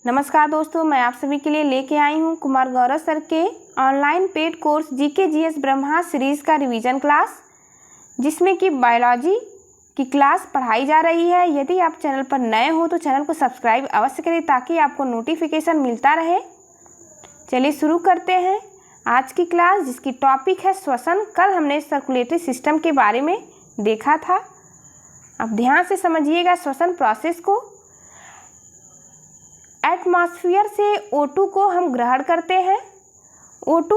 नमस्कार दोस्तों, मैं आप सभी के लिए लेके आई हूँ कुमार गौरव सर के online paid course GK GS Brahma series का रिवीजन क्लास, जिसमें कि बायोलॉजी की क्लास पढ़ाई जा रही है। यदि आप चैनल पर नए हो तो चैनल को सब्सक्राइब अवश्य करें ताकि आपको नोटिफिकेशन मिलता रहे। चलिए शुरू करते हैं आज की क्लास, जिसकी टॉपिक है श्वसन। कल हमने सर्कुलेटरी सिस्टम के बारे में देखा था। अब ध्यान से समझिएगा श्वसन प्रोसेस को। एटमॉस्फेयर से O2 को हम ग्रहण करते हैं। O2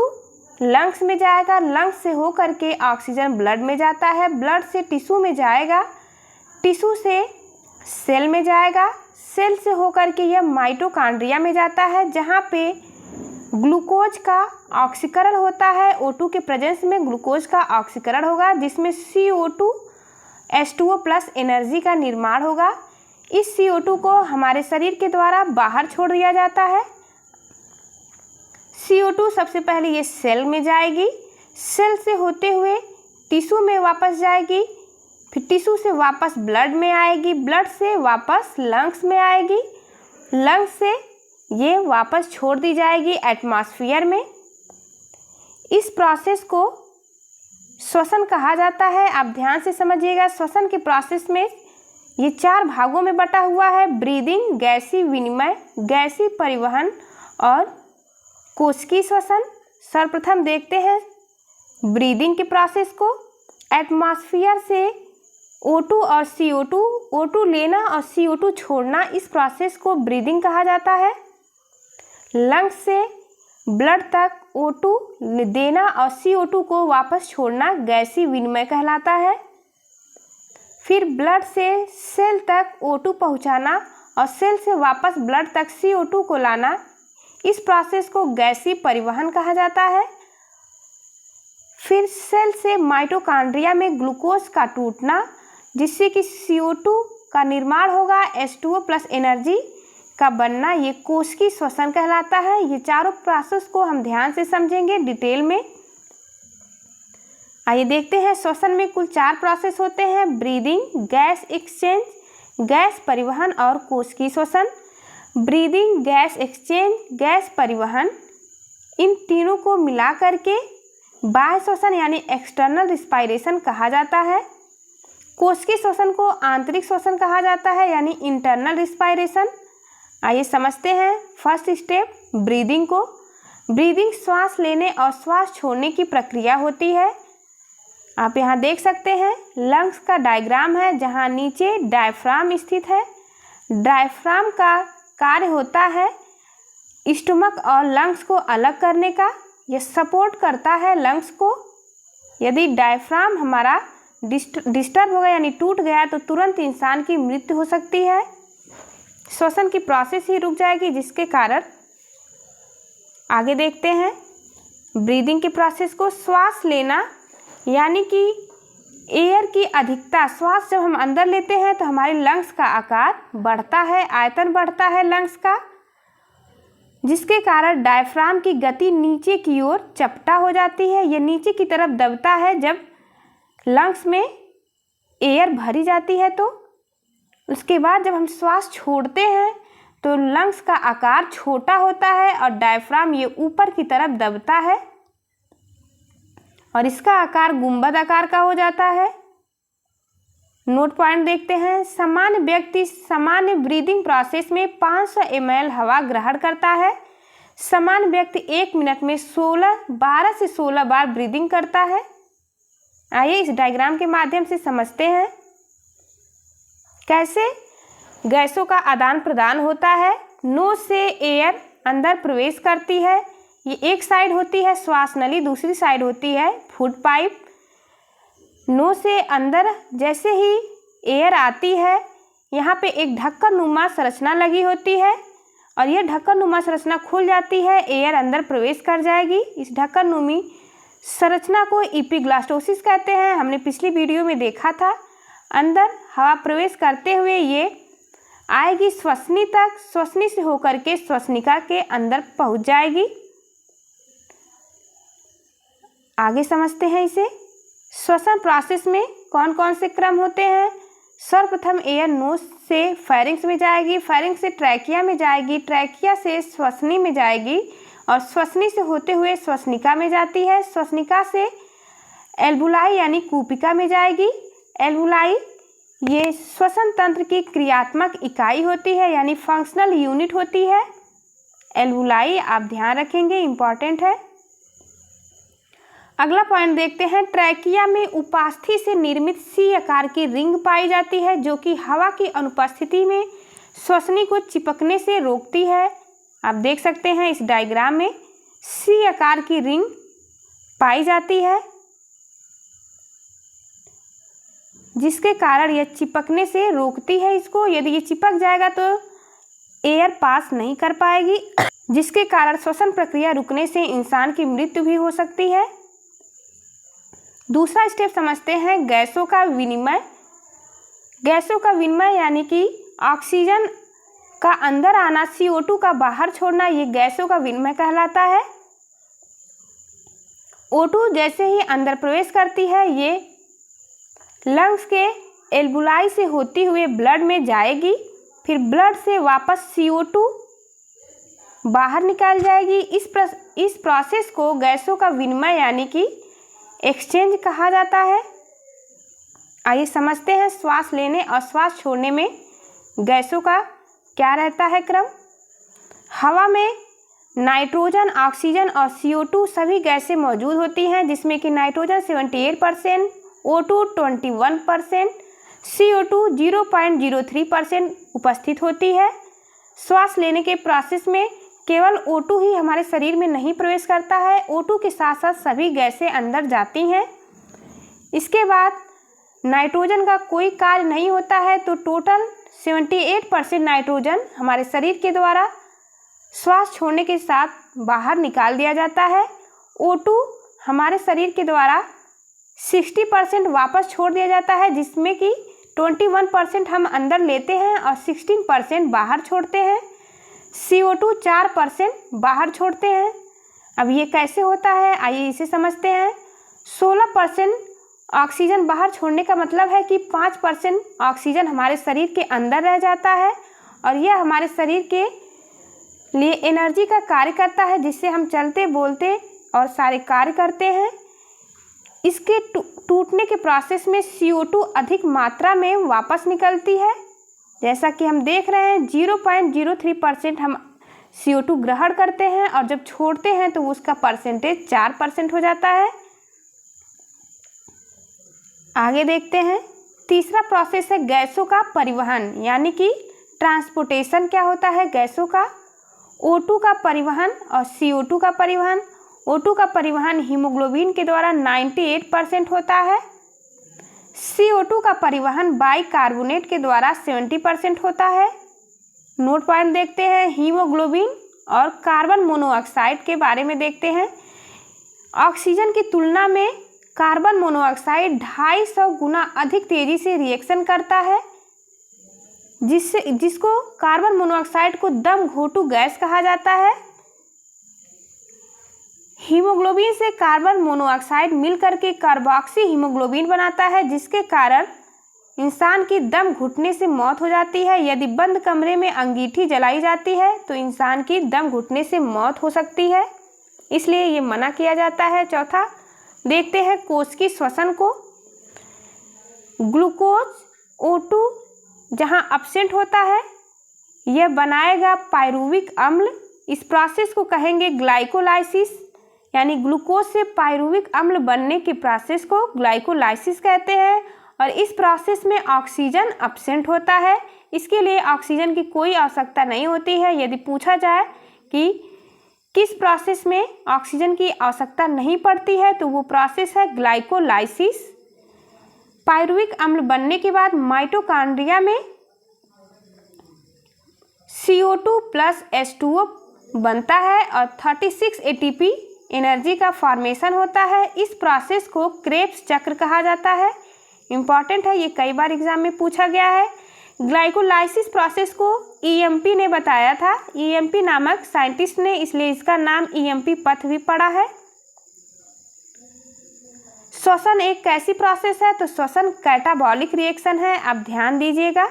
लंग्स में जाएगा, लंग्स से होकर के ऑक्सीजन ब्लड में जाता है, ब्लड से टिश्यू में जाएगा, टिश्यू से सेल में जाएगा, सेल से होकर के यह माइटोकॉन्ड्रिया में जाता है, जहाँ पे ग्लूकोज का ऑक्सीकरण होता है। O2 के प्रेजेंस में ग्लूकोज का ऑक्सीकरण होगा, जिसमें CO2 H2O प्लस एनर्जी का निर्माण होगा। इस CO2 को हमारे शरीर के द्वारा बाहर छोड़ दिया जाता है। CO2 सबसे पहले ये सेल में जाएगी, सेल से होते हुए टिश्यू में वापस जाएगी, फिर टिश्यू से वापस ब्लड में आएगी, ब्लड से वापस लंग्स में आएगी, लंग्स से ये वापस छोड़ दी जाएगी एटमॉस्फेयर में। इस प्रोसेस को श्वसन कहा जाता है। आप ध्यान से समझिएगा। श्वसन के प्रोसेस में ये 4 भागों में बटा हुआ है: ब्रीदिंग, गैसीय विनिमय, गैसीय परिवहन और कोशिकीय श्वसन। सर्वप्रथम देखते हैं ब्रीदिंग के प्रोसेस को। एटमॉस्फेयर से O2 और CO2, O2 लेना और CO2 छोड़ना, इस प्रोसेस को ब्रीदिंग कहा जाता है। लंग्स से ब्लड तक O2 देना और CO2 को वापस छोड़ना गैसीय विनिमय कहलाता है। फिर ब्लड से सेल तक O2 पहुंचाना और सेल से वापस ब्लड तक CO2 को लाना, इस प्रोसेस को गैसीय परिवहन कहा जाता है। फिर सेल से माइटोकॉन्ड्रिया में ग्लूकोज का टूटना, जिससे कि CO2 का निर्माण होगा, H2O प्लस एनर्जी का बनना, ये कोशिकीय श्वसन कहलाता है। ये चारों प्रोसेस को हम ध्यान से समझेंगे डिटेल में। आइए देखते हैं। श्वसन में कुल 4 प्रोसेस होते हैं: ब्रीदिंग, गैस एक्सचेंज, गैस परिवहन और कोशिकीय श्वसन। ब्रीदिंग, गैस एक्सचेंज, गैस परिवहन, इन तीनों को मिला करके बाह्य श्वसन यानी एक्सटर्नल रिस्पायरेशन कहा जाता है। कोशिकीय श्वसन को आंतरिक श्वसन कहा जाता है यानी इंटरनल रिस्पायरेशन। आइए समझते हैं फर्स्ट स्टेप ब्रीदिंग को। ब्रीदिंग श्वास लेने और श्वास छोड़ने की प्रक्रिया होती है। आप यहाँ देख सकते हैं लंग्स का डायग्राम है, जहाँ नीचे डायफ्राम स्थित है। डायफ्राम का कार्य होता है स्टमक और लंग्स को अलग करने का। यह सपोर्ट करता है लंग्स को। यदि डायफ्राम हमारा डिस्टर्ब हो गया यानी टूट गया तो तुरंत इंसान की मृत्यु हो सकती है। श्वसन की प्रोसेस ही रुक जाएगी, जिसके कारण आगे देखते हैं ब्रीदिंग के प्रोसेस को। श्वास लेना यानी कि एयर की अधिकता, श्वास जब हम अंदर लेते हैं तो हमारे लंग्स का आकार बढ़ता है, आयतन बढ़ता है लंग्स का, जिसके कारण डायफ्राम की गति नीचे की ओर चपटा हो जाती है। यह नीचे की तरफ दबता है जब लंग्स में एयर भरी जाती है। तो उसके बाद जब हम श्वास छोड़ते हैं तो लंग्स का आकार छोटा होता है और डायफ्राम ये ऊपर की तरफ दबता है और इसका आकार गुंबद आकार का हो जाता है। नोट पॉइंट देखते हैं। सामान्य व्यक्ति सामान्य ब्रीदिंग प्रोसेस में 500 ml हवा ग्रहण करता है। सामान्य व्यक्ति 1 मिनट में 12 से 16 बार ब्रीदिंग करता है। आइए इस डायग्राम के माध्यम से समझते हैं कैसे गैसों का आदान प्रदान होता है। नोज से एयर अंदर प्रवेश करती है। ये एक साइड होती है श्वास नली, दूसरी साइड होती है फूड पाइप। नोज से अंदर जैसे ही एयर आती है, यहाँ पे एक ढक्कन नुमा संरचना लगी होती है और यह ढक्कन नुमा संरचना खुल जाती है, एयर अंदर प्रवेश कर जाएगी। इस ढक्कन नुमी संरचना को एपिग्लास्टोसिस कहते हैं। हमने पिछली वीडियो में देखा था। अंदर हवा प्रवेश करते हुए ये आएगी श्वसनी तक, श्वसनी से होकर के श्वसनिका के अंदर पहुंच जाएगी। आगे समझते हैं इसे। श्वसन प्रोसेस में कौन कौन से क्रम होते हैं? सर्वप्रथम एयर नोज से फेरिंक्स में जाएगी, फेरिंक्स से ट्रैकिया में जाएगी, ट्रैकिया से श्वसनी में जाएगी और श्वसनी से होते हुए श्वसनिका में जाती है, श्वसनिका से एल्वुलाई यानी कूपिका में जाएगी। एल्वुलाई ये श्वसन तंत्र की क्रियात्मक इकाई होती है यानी फंक्शनल यूनिट होती है। एल्वुलाई आप ध्यान रखेंगे, इम्पॉर्टेंट है। अगला पॉइंट देखते हैं, ट्रैकिया में उपास्थि से निर्मित सी आकार की रिंग पाई जाती है जो कि हवा की अनुपस्थिति में श्वसनी को चिपकने से रोकती है। आप देख सकते हैं इस डायग्राम में सी आकार की रिंग पाई जाती है जिसके कारण यह चिपकने से रोकती है इसको। यदि ये चिपक जाएगा तो एयर पास नहीं कर पाएगी, जिसके कारण श्वसन प्रक्रिया रुकने से इंसान की मृत्यु भी हो सकती है। दूसरा स्टेप समझते हैं, गैसों का विनिमय। गैसों का विनिमय यानी कि ऑक्सीजन का अंदर आना, CO2 का बाहर छोड़ना, ये गैसों का विनिमय कहलाता है। O2 जैसे ही अंदर प्रवेश करती है ये लंग्स के एल्वुलाई से होती हुए ब्लड में जाएगी, फिर ब्लड से वापस CO2 बाहर निकाल जाएगी। इस प्रोसेस को गैसों का विनिमय यानी कि एक्सचेंज कहा जाता है। आइए समझते हैं श्वास लेने और श्वास छोड़ने में गैसों का क्या रहता है क्रम। हवा में नाइट्रोजन, ऑक्सीजन और CO2 सभी गैसें मौजूद होती हैं, जिसमें कि नाइट्रोजन 78%, O2 21%, CO2 0.03% उपस्थित होती है। श्वास लेने के प्रोसेस में केवल O2 ही हमारे शरीर में नहीं प्रवेश करता है, O2 के साथ साथ सभी गैसें अंदर जाती हैं। इसके बाद नाइट्रोजन का कोई कार्य नहीं होता है तो टोटल 78% नाइट्रोजन हमारे शरीर के द्वारा श्वास छोड़ने के साथ बाहर निकाल दिया जाता है। O2 हमारे शरीर के द्वारा 60% वापस छोड़ दिया जाता है, जिसमें कि 21% हम अंदर लेते हैं और 16% बाहर छोड़ते हैं। CO2 4% बाहर छोड़ते हैं। अब ये कैसे होता है, आइए इसे समझते हैं। 16% ऑक्सीजन बाहर छोड़ने का मतलब है कि 5% ऑक्सीजन हमारे शरीर के अंदर रह जाता है और यह हमारे शरीर के लिए एनर्जी का कार्य करता है, जिससे हम चलते, बोलते और सारे कार्य करते हैं। इसके टूटने के प्रोसेस में CO2 अधिक मात्रा में वापस निकलती है। जैसा कि हम देख रहे हैं 0.03% हम CO2 ग्रहण करते हैं और जब छोड़ते हैं तो उसका परसेंटेज 4% हो जाता है। आगे देखते हैं, तीसरा प्रोसेस है गैसों का परिवहन यानी कि ट्रांसपोर्टेशन। क्या होता है गैसों का? O2 का परिवहन और CO2 का परिवहन। O2 का परिवहन हीमोग्लोबिन के द्वारा 98% होता है। CO2 का परिवहन बाइकार्बोनेट के द्वारा 70% होता है। नोट पॉइंट देखते हैं, हीमोग्लोबिन और कार्बन मोनोऑक्साइड के बारे में देखते हैं। ऑक्सीजन की तुलना में कार्बन मोनोऑक्साइड 250 गुना अधिक तेजी से रिएक्शन करता है, जिसको कार्बन मोनोऑक्साइड को दम घोटू गैस कहा जाता है। हीमोग्लोबिन से कार्बन मोनोऑक्साइड मिलकर के कार्बोक्सी हीमोग्लोबिन बनाता है, जिसके कारण इंसान की दम घुटने से मौत हो जाती है। यदि बंद कमरे में अंगीठी जलाई जाती है तो इंसान की दम घुटने से मौत हो सकती है, इसलिए ये मना किया जाता है। चौथा देखते हैं कोश की श्वसन को। ग्लूकोज O2 जहां एब्सेंट होता है यह बनाएगा पायरुविक अम्ल। इस प्रोसेस को कहेंगे ग्लाइकोलाइसिस, यानी ग्लूकोज से पायरुविक अम्ल बनने के प्रोसेस को ग्लाइकोलाइसिस कहते हैं। और इस प्रोसेस में ऑक्सीजन एब्सेंट होता है, इसके लिए ऑक्सीजन की कोई आवश्यकता नहीं होती है। यदि पूछा जाए कि किस प्रोसेस में ऑक्सीजन की आवश्यकता नहीं पड़ती है तो वो प्रोसेस है ग्लाइकोलाइसिस। पायरुविक अम्ल बनने के बाद माइटोकॉन्ड्रिया में CO2 प्लस H2O बनता है और 36 ATP एनर्जी का फॉर्मेशन होता है। इस प्रोसेस को क्रेब्स चक्र कहा जाता है। इम्पॉर्टेंट है, ये कई बार एग्जाम में पूछा गया है। ग्लाइकोलाइसिस प्रोसेस को EMP ने बताया था, EMP नामक साइंटिस्ट ने, इसलिए इसका नाम EMP पथ भी पड़ा है। श्वसन एक कैसी प्रोसेस है? तो श्वसन कैटाबॉलिक रिएक्शन है, आप ध्यान दीजिएगा।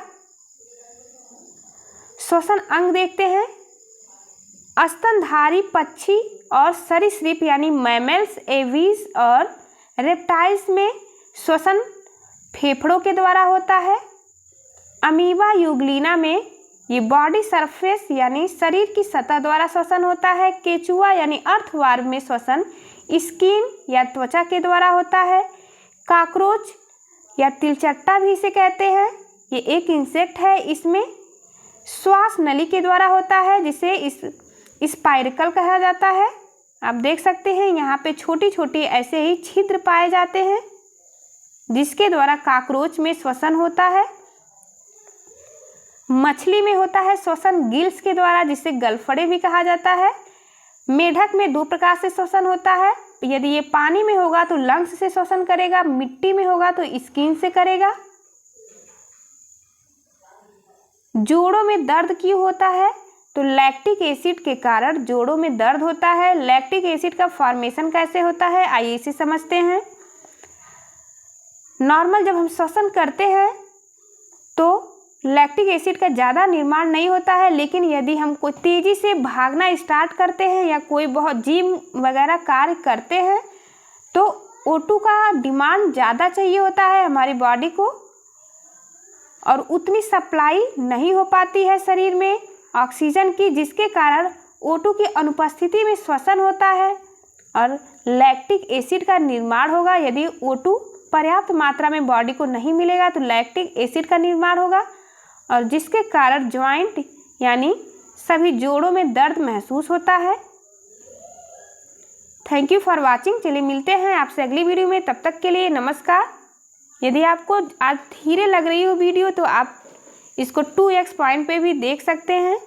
श्वसन अंग देखते हैं। स्तनधारी पक्षी और सरीसृप यानी मैमल्स, एविज और रेप्टाइल्स में श्वसन फेफड़ों के द्वारा होता है। अमीबा यूग्लिना में ये बॉडी सरफेस यानी शरीर की सतह द्वारा श्वसन होता है। केचुआ यानी अर्थवर्म में श्वसन स्किन या त्वचा के द्वारा होता है। कॉकरोच या तिलचट्टा भी इसे कहते हैं, ये एक इंसेक्ट है, इसमें श्वास नली के द्वारा होता है जिसे स्पाइरकल कहा जाता है। आप देख सकते हैं यहाँ पे छोटी छोटी ऐसे ही छिद्र पाए जाते हैं जिसके द्वारा कॉकरोच में श्वसन होता है। मछली में होता है श्वसन गिल्स के द्वारा जिसे गलफड़े भी कहा जाता है। मेढक में 2 प्रकार से श्वसन होता है। यदि ये पानी में होगा तो लंग्स से श्वसन करेगा, मिट्टी में होगा तो स्किन से करेगा। जोड़ों में दर्द क्यों होता है? तो लैक्टिक एसिड के कारण जोड़ों में दर्द होता है। लैक्टिक एसिड का फॉर्मेशन कैसे होता है, आइए इसे समझते हैं। नॉर्मल जब हम श्वसन करते हैं तो लैक्टिक एसिड का ज़्यादा निर्माण नहीं होता है, लेकिन यदि हम कोई तेज़ी से भागना स्टार्ट करते हैं या कोई बहुत जिम वगैरह कार्य करते हैं तो O2 का डिमांड ज़्यादा चाहिए होता है हमारी बॉडी को, और उतनी सप्लाई नहीं हो पाती है शरीर में ऑक्सीजन की, जिसके कारण O2 की अनुपस्थिति में श्वसन होता है और लैक्टिक एसिड का निर्माण होगा। यदि O2 पर्याप्त मात्रा में बॉडी को नहीं मिलेगा तो लैक्टिक एसिड का निर्माण होगा और जिसके कारण जॉइंट यानी सभी जोड़ों में दर्द महसूस होता है। Thank you for watching. चलिए मिलते हैं आपसे अगली वीडियो में, तब तक के लिए नमस्कार। यदि आपको आज धीरे लग रही हो वीडियो तो आप इसको 2x पॉइंट पे भी देख सकते हैं।